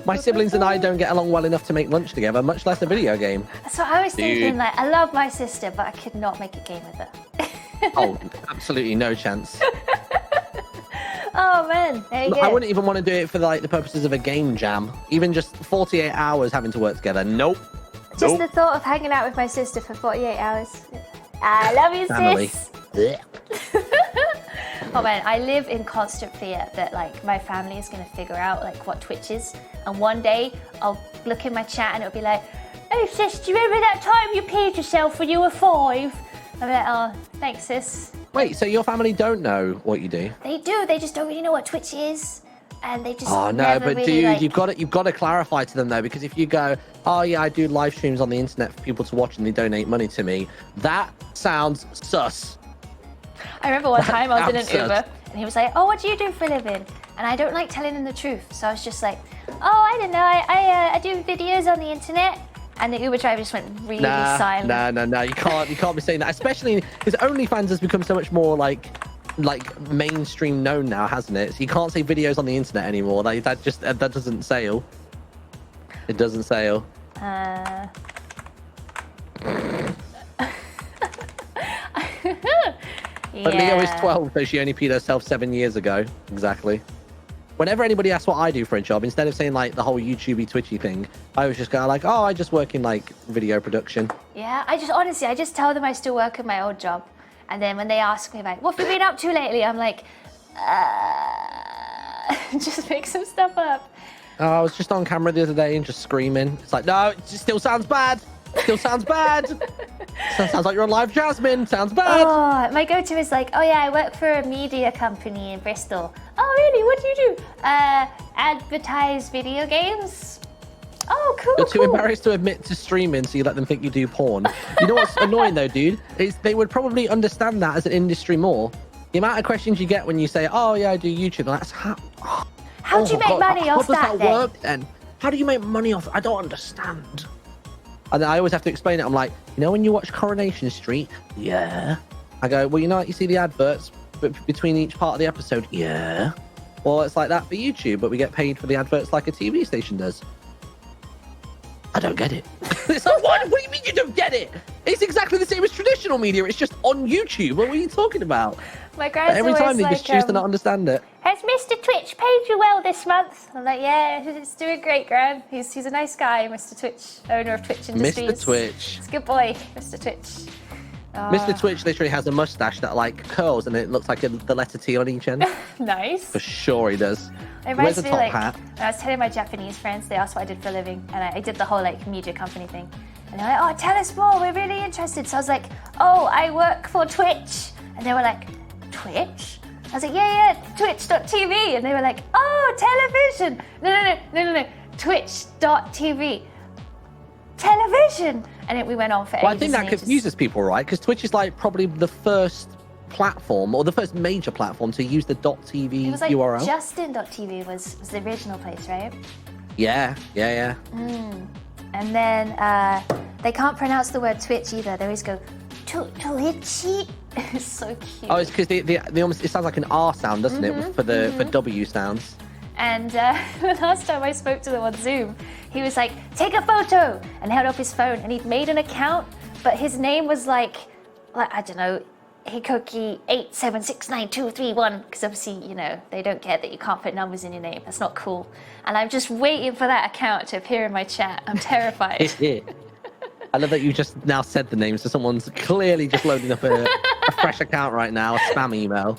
My siblings and I don't get along well enough to make lunch together, much less a video game. So I was thinking, like, I love my sister, but I could not make a game with her. Oh, absolutely no chance. Oh man, there you go. I wouldn't even want to do it for like the purposes of a game jam. Even just 48 hours having to work together. Nope. Just the thought of hanging out with my sister for 48 hours. I love you, Family. sis. Oh man, I live in constant fear that like my family is gonna figure out like what Twitch is, and one day I'll look in my chat and it'll be like, "Hey sis, do you remember that time you peed yourself when you were 5?" I'll be like, "Oh, thanks sis." Wait, so your family don't know what you do? They do. They just don't really know what Twitch is, and they just Oh no, never but really, dude, like... you've got to clarify to them though, because if you go, "Oh yeah, I do live streams on the internet for people to watch and they donate money to me," that sounds sus. I remember one time I was in an Absurd. Uber and he was like, "Oh, what do you do for a living?" And I don't like telling him the truth, so I was just like, "Oh, I don't know. I do videos on the internet." And the Uber driver just went really silent. No. You can't be saying that, especially because OnlyFans has become so much more like mainstream known now, hasn't it? So you can't say videos on the internet anymore. That doesn't sail. It doesn't sail. But Leo is 12, so she only peed herself 7 years ago. Exactly. Whenever anybody asks what I do for a job, instead of saying like the whole YouTubey, Twitchy thing, I always just go like, "Oh, I just work in like video production." Yeah, I just tell them I still work at my old job. And then when they ask me like, "What have you been up to lately?" I'm like, just make some stuff up. Oh, I was just on camera the other day and just screaming. It's like, no, it still sounds bad. Still sounds bad. Sounds like you're on Live Jasmine. Sounds bad. Oh, my go-to is like, "Oh yeah, I work for a media company in Bristol." "Oh really? What do you do?" Advertise video games." "Oh, cool, You're too cool." embarrassed to admit to streaming, so you let them think you do porn. You know what's annoying though, dude? Is they would probably understand that as an industry more. The amount of questions you get when you say, "Oh yeah, I do YouTube," that's How do you make money off that? How does that work then? How do you make money off? I don't understand. And then I always have to explain it. I'm like, "You know, when you watch Coronation Street, yeah." I go, "Well, you know, like you see the adverts between each part of the episode, yeah." Well, it's like that for YouTube, but we get paid for the adverts like a TV station does. I don't get it. It's like, what do you mean you don't get it? It's exactly the same as traditional media. It's just on YouTube. What are you talking about? My gran's Every time they like, just choose to not understand it. "Has Mr. Twitch paid you well this month?" I'm like, "Yeah, he's doing great, Gran. He's a nice guy, Mr. Twitch, owner of Twitch Industries." Mr. Twitch. He's a good boy, Mr. Twitch. Mr. Twitch literally has a mustache that like curls and it looks like the letter T on each end. Nice. For sure he does. It He wears reminds a me top like hat. when I was telling my Japanese friends, they asked what I did for a living, and I did the whole like media company thing. And they're like, "Oh, tell us more. We're really interested." So I was like, "Oh, I work for Twitch," and they were like, "Twitch?" I was like, "Yeah, Twitch.tv," and they were like, "Oh, television." No, Twitch.tv. Television. And we went on for ages. Well, I think that and ages. confuses people, right? Because Twitch is like probably the first platform or the first major platform to use the .tv It was like URL. Justin.tv was the original place, right? Yeah. And then they can't pronounce the word Twitch either. They always go Twitchy. It's so cute. Oh, it's because they almost, it sounds like an R sound, doesn't it? For W sounds. And the last time I spoke to them on Zoom, he was like, "Take a photo," and held up his phone. And he'd made an account, but his name was like I don't know, Hikoki 8769231, because obviously, you know, they don't get that you can't put numbers in your name. That's not cool. And I'm just waiting for that account to appear in my chat. I'm terrified. I love that you just now said the name, so someone's clearly just loading up a fresh account right now, a spam email.